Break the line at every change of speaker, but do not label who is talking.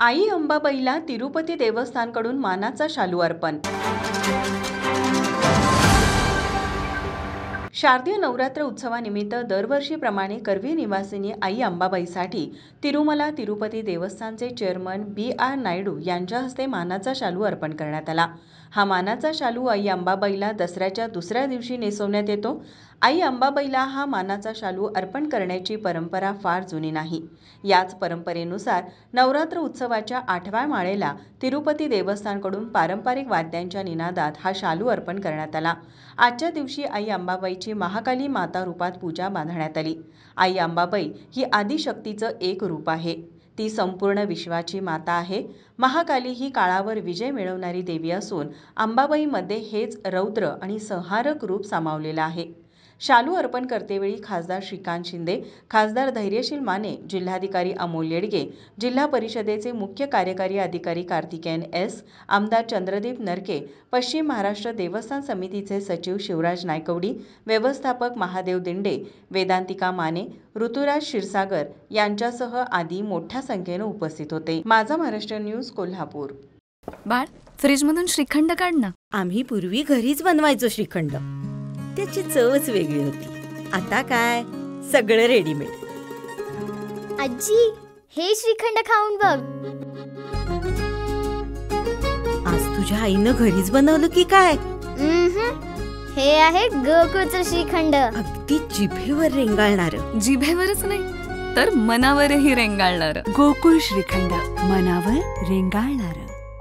आई अंबाबाईला तिरुपती देवस्थानकडून मानाचा शालू अर्पण। शारदीय नवरात्र उत्सवानिमित्त दरवर्षीप्रमाणे करवी निवासिनी आई अंबाबाईसाठी तिरुमला तिरुपती देवस्थानचे चेअरमन BR नायडू यांच्या हस्ते मानाचा शालू अर्पण करण्यात आला। हा मानाचा शालू आई अंबाबाईला दसऱ्याच्या दुसऱ्या दिवशी नेसवण्यात येतो। आई अंबाबाईला हा मानाचा शालू अर्पण करण्याची परंपरा फार जुनी नाही। याच परंपरेनुसार नवरात्र उत्सवाच्या 8व्या माळेला तिरुपती देवस्थानकडून पारंपरिक वाद्यांच्या निनादात हा शालू अर्पण करण्यात आला। आजच्या दिवशी आई अंबाबाईची महाकाली माता रूपात पूजा बांधण्यात आली। आई अंबाबाई ही आदिशक्तीचं एक रूप आहे। ती संपूर्ण विश्वाची माता आहे। महाकाली ही काळावर विजय मिळवणारी देवी असून अंबाबाईमध्ये हेच रौद्र आणि संहारक रूप सामावलेलं आहे। शालू अर्पण करतेवेळी खासदार श्रीकांत शिंदे, खासदार धैर्यशील माने, जिल्हाधिकारी अमोल येडगे, जिल्हा परिषदेचे मुख्य कार्यकारी अधिकारी कार्तिकेयन S, आमदार चंद्रदीप नरके, पश्चिम महाराष्ट्र देवस्थान समितीचे सचिव शिवराज नायकवडी, व्यवस्थापक महादेव दिंडे, वेदांतिका माने, ऋतुराज क्षीरसागर यांच्यासह आदी मोठ्या संख्येने उपस्थित होते। माझा महाराष्ट्र न्यूज कोल्हापूर।
बाळ, फ्रीजमधून श्रीखंड काढ ना।
आम्ही पूर्वी घरीच बनवायचो श्रीखंड, त्याची चवच वेगळी होती। आता काय सगळं रेडीमेड।
आजी, हे श्रीखंड खाऊन बघ।
आज तुझ्या आईनं घरीच बनवलं की काय?
हे आहे गोकुळचं श्रीखंड।
अगदी जिभेवर रेंगाळणार।
जिभेवरच नाही तर मनावरही रेंगाळणार।
गोकुळ श्रीखंड, मनावर रेंगाळणार।